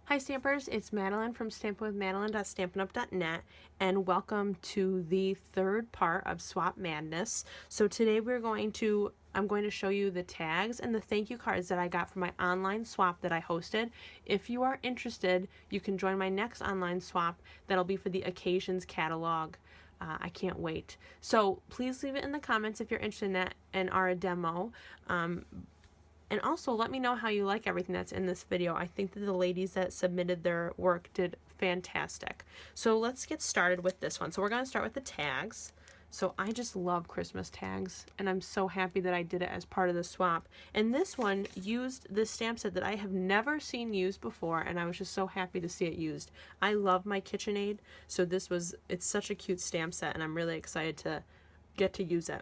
Hi Stampers, it's Madeline from stampingwithmadeline.stampinup.net and welcome to the third part of Swap Madness. So today I'm going to show you the tags and the thank you cards that I got from my online swap that I hosted. If you are interested, you can join my next online swap that'll be for the Occasions catalog. I can't wait. So please leave it in the comments if you're interested in that and are a demo. And also let me know how you like everything that's in this video. I think that the ladies that submitted their work did fantastic. So let's get started with this one. So we're going to start with the tags. So I just love Christmas tags and I'm so happy that I did it as part of the swap. And this one used this stamp set that I have never seen used before and I was just so happy to see it used. I love my KitchenAid, so it's such a cute stamp set and I'm really excited to get to use it.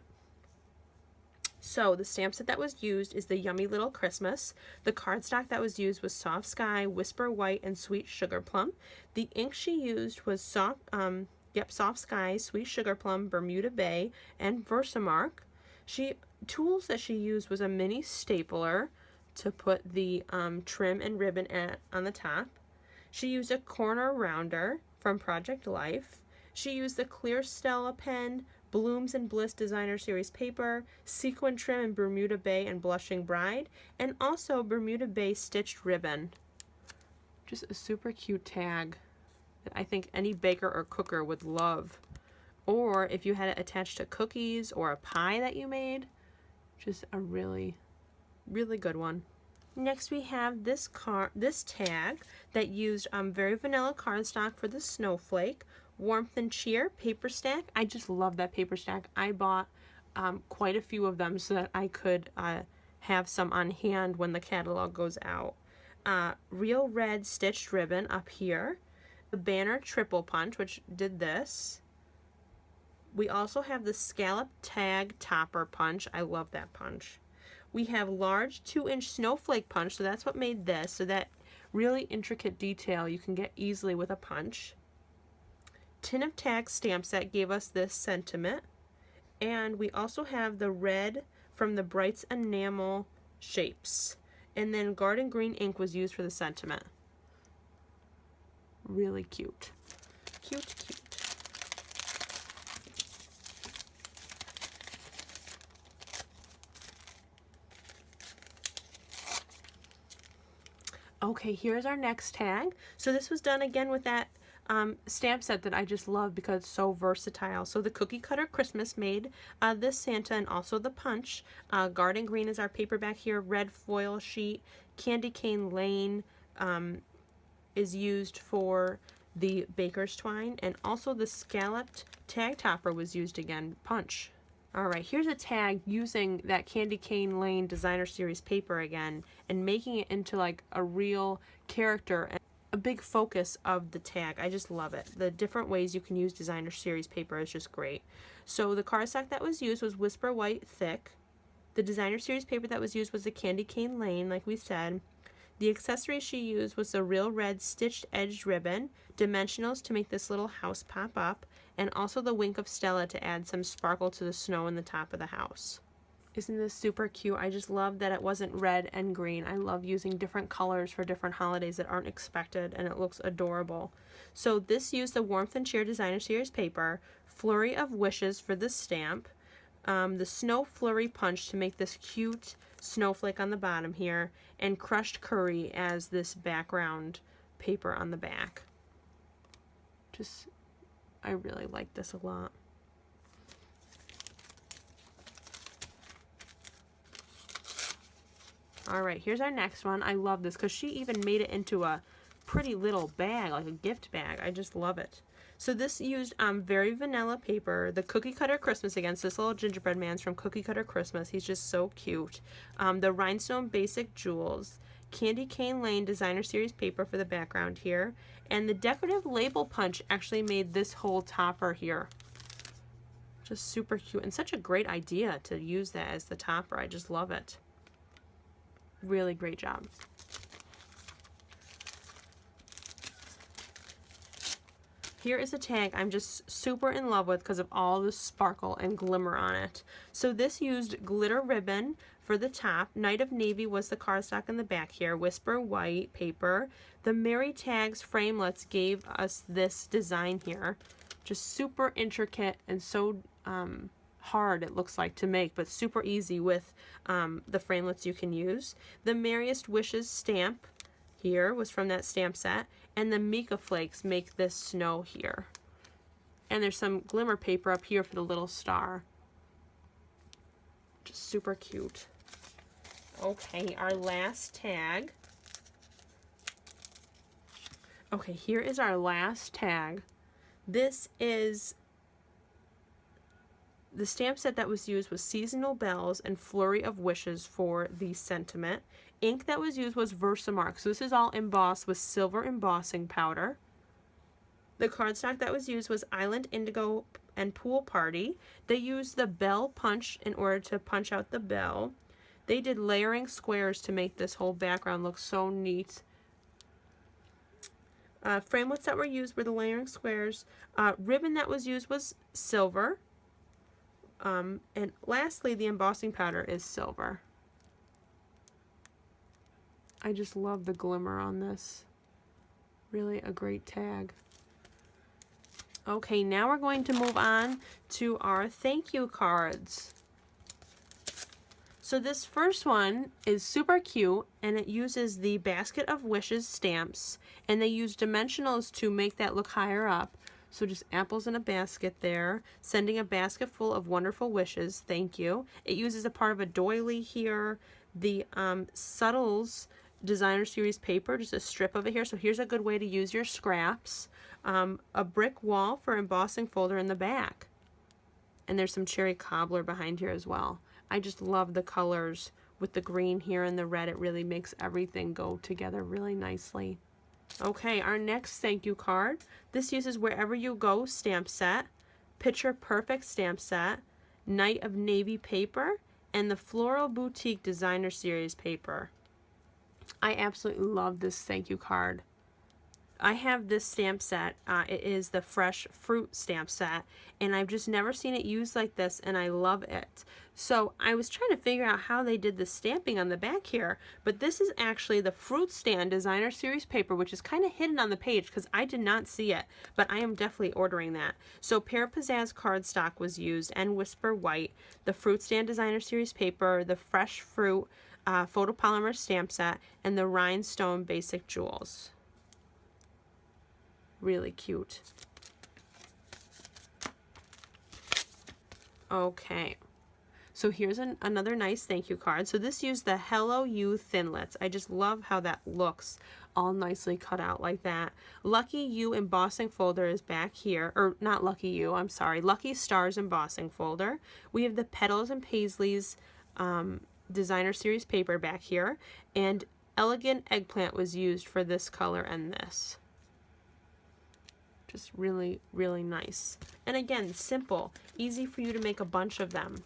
So the stamp set that was used is the Yummy Little Christmas. The cardstock that was used was Soft Sky, Whisper White, and Sweet Sugar Plum. The ink she used was Soft Sky, Sweet Sugar Plum, Bermuda Bay, and Versamark. Tools that she used was a mini stapler to put the trim and ribbon on the top. She used a corner rounder from Project Life. She used the Clear Stella pen, Blooms and Bliss Designer Series paper, sequin trim in Bermuda Bay and Blushing Bride, and also Bermuda Bay stitched ribbon. Just a super cute tag that I think any baker or cooker would love. Or if you had it attached to cookies or a pie that you made, just a really, really good one. Next we have this tag that used very vanilla cardstock for the snowflake, Warmth and Cheer paper stack. I just love that paper stack. I bought quite a few of them so that I could have some on hand when the catalog goes out. Real red stitched ribbon up here. The banner triple punch, which did this. We also have the scallop tag topper punch. I love that punch. We have large 2-inch snowflake punch, so that's what made this. So that really intricate detail you can get easily with a punch. Tin of Tag stamp set gave us this sentiment. And we also have the red from the Brights Enamel shapes. And then Garden Green ink was used for the sentiment. Really cute. Cute, cute. Okay, here's our next tag. So this was done again with that stamp set that I just love because it's so versatile. So the Cookie Cutter Christmas made this Santa and also the punch. Garden Green is our paperback here. Red foil sheet. Candy Cane Lane is used for the baker's twine, and also the scalloped tag topper was used again. Punch. Alright, here's a tag using that Candy Cane Lane Designer Series paper again and making it into like a real character and a big focus of the tag. I just love it. The different ways you can use Designer Series paper is just great. So the cardstock that was used was Whisper White Thick. The Designer Series paper that was used was the Candy Cane Lane, like we said. The accessory she used was the Real Red Stitched Edged Ribbon, dimensionals to make this little house pop up, and also the Wink of Stella to add some sparkle to the snow in the top of the house. Isn't this super cute? I just love that it wasn't red and green. I love using different colors for different holidays that aren't expected, and it looks adorable. So this used the Warmth and Cheer Designer Series paper, Flurry of Wishes for the stamp, the Snow Flurry punch to make this cute snowflake on the bottom here, and Crushed Curry as this background paper on the back. I really like this a lot. Alright, here's our next one. I love this because she even made it into a pretty little bag, like a gift bag. I just love it. So this used very vanilla paper, the Cookie Cutter Christmas again. So this little gingerbread man's from Cookie Cutter Christmas. He's just so cute. The Rhinestone Basic Jewels, Candy Cane Lane Designer Series paper for the background here, and the decorative label punch actually made this whole topper here. Just super cute and such a great idea to use that as the topper. I just love it. Really great job. Here is a tag I'm just super in love with because of all the sparkle and glimmer on it. So this used glitter ribbon for the top. Night of Navy was the cardstock in the back here. Whisper white paper. The Merry Tags framelets gave us this design here. Just super intricate and so hard, it looks like, to make, but super easy with the framelets you can use. The Merriest Wishes stamp here was from that stamp set, and the Mika Flakes make this snow here. And there's some glimmer paper up here for the little star. Just super cute. Okay, our last tag. Okay, here is our last tag. This is the stamp set that was used was Seasonal Bells and Flurry of Wishes for the sentiment. Ink that was used was Versamark. So this is all embossed with silver embossing powder. The cardstock that was used was Island Indigo and Pool Party. They used the bell punch in order to punch out the bell. They did layering squares to make this whole background look so neat. Framelets that were used were the layering squares. Ribbon that was used was silver. And lastly, the embossing powder is silver. I just love the glimmer on this. Really a great tag. Okay, now we're going to move on to our thank you cards. So this first one is super cute, and it uses the Basket of Wishes stamps, and they use dimensionals to make that look higher up. So just apples in a basket there, sending a basket full of wonderful wishes, thank you. It uses a part of a doily here, the Subtles Designer Series paper, just a strip of it here. So here's a good way to use your scraps. A brick wall for embossing folder in the back. And there's some cherry cobbler behind here as well. I just love the colors with the green here and the red. It really makes everything go together really nicely. Okay, our next thank you card. This uses Wherever You Go stamp set, Picture Perfect stamp set, Night of Navy paper, and the Floral Boutique Designer Series paper. I absolutely love this thank you card. I have this stamp set. It is the Fresh Fruit stamp set, and I've just never seen it used like this, and I love it. So I was trying to figure out how they did the stamping on the back here, but this is actually the Fruit Stand Designer Series paper, which is kind of hidden on the page because I did not see it, but I am definitely ordering that. So Pear Pizzazz cardstock was used, and Whisper White, the Fruit Stand Designer Series paper, the Fresh Fruit photopolymer stamp set, and the Rhinestone Basic Jewels. Really cute. Okay, so here's another nice thank you card. So this used the Hello You Thinlits. I just love how that looks, all nicely cut out like that. Lucky You embossing folder is back here, or not Lucky You, I'm sorry, Lucky Stars embossing folder. We have the Petals and Paisleys Designer Series paper back here, and Elegant Eggplant was used for this color and this. Just really, really nice. And again, simple, easy for you to make a bunch of them.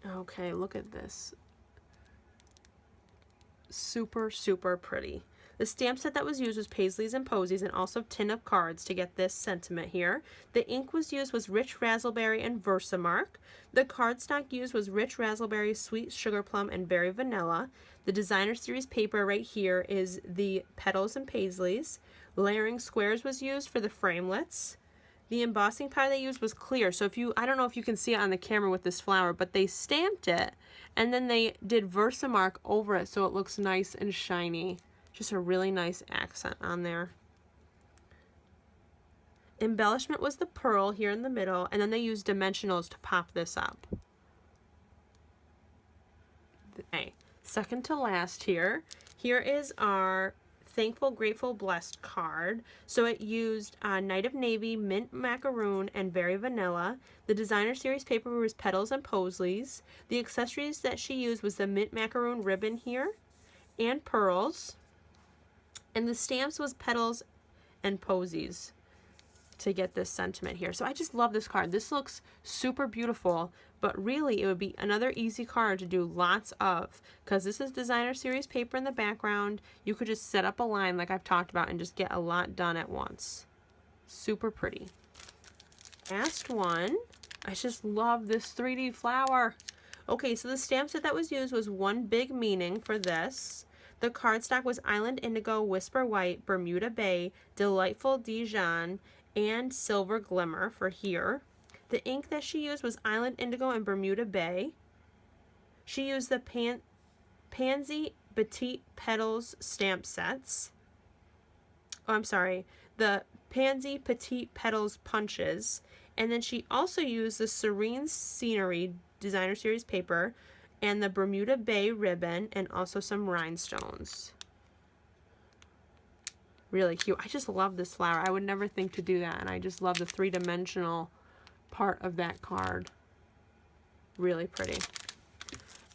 Okay, look at this. Super, super pretty. The stamp set that was used was Paisleys and Posies, and also tin of cards to get this sentiment here. The ink was used was Rich Razzleberry and Versamark. The cardstock used was Rich Razzleberry, Sweet Sugar Plum, and Berry Vanilla. The Designer Series paper right here is the Petals and Paisleys. Layering squares was used for the framelets. The embossing powder they used was clear. So if you, I don't know if you can see it on the camera with this flower, but they stamped it and then they did Versamark over it so it looks nice and shiny. Just a really nice accent on there. Embellishment was the pearl here in the middle, and then they used dimensionals to pop this up. Okay, second to last here. Here is our Thankful, Grateful, Blessed card. So it used Night of Navy, Mint Macaroon, and Berry Vanilla. The Designer Series paper was Petals and Paisleys. The accessories that she used was the Mint Macaroon ribbon here and pearls. And the stamps was Petals and Posies to get this sentiment here. So I just love this card. This looks super beautiful, but really it would be another easy card to do lots of, because this is Designer Series paper in the background. You could just set up a line like I've talked about and just get a lot done at once. Super pretty. Last one. I just love this 3D flower. Okay, so the stamp set that was used was One Big Meaning for this. The cardstock was Island Indigo, Whisper White, Bermuda Bay, Delightful Dijon, and Silver Glimmer for here. The ink that she used was Island Indigo and Bermuda Bay. She used the Pansy Petite Petals stamp sets. Oh, I'm sorry, the Pansy Petite Petals punches. And then she also used the Serene Scenery Designer Series paper and the Bermuda Bay ribbon and also some rhinestones. Really cute. I just love this flower. I would never think to do that, and I just love the three-dimensional part of that card. Really pretty.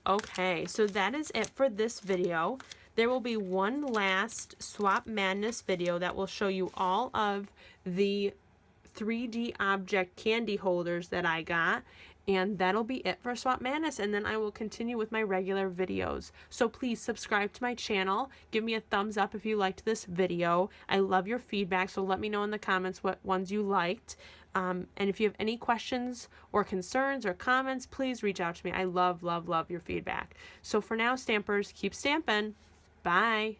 Okay, so that is it for this video. There will be one last Swap Madness video that will show you all of the 3D object candy holders that I got, and that'll be it for Swap Madness, and then I will continue with my regular videos. So please subscribe to my channel, give me a thumbs up if you liked this video. I love your feedback, so let me know in the comments what ones you liked. And if you have any questions or concerns or comments, please reach out to me. I love, love, love your feedback. So for now, stampers, keep stamping. Bye.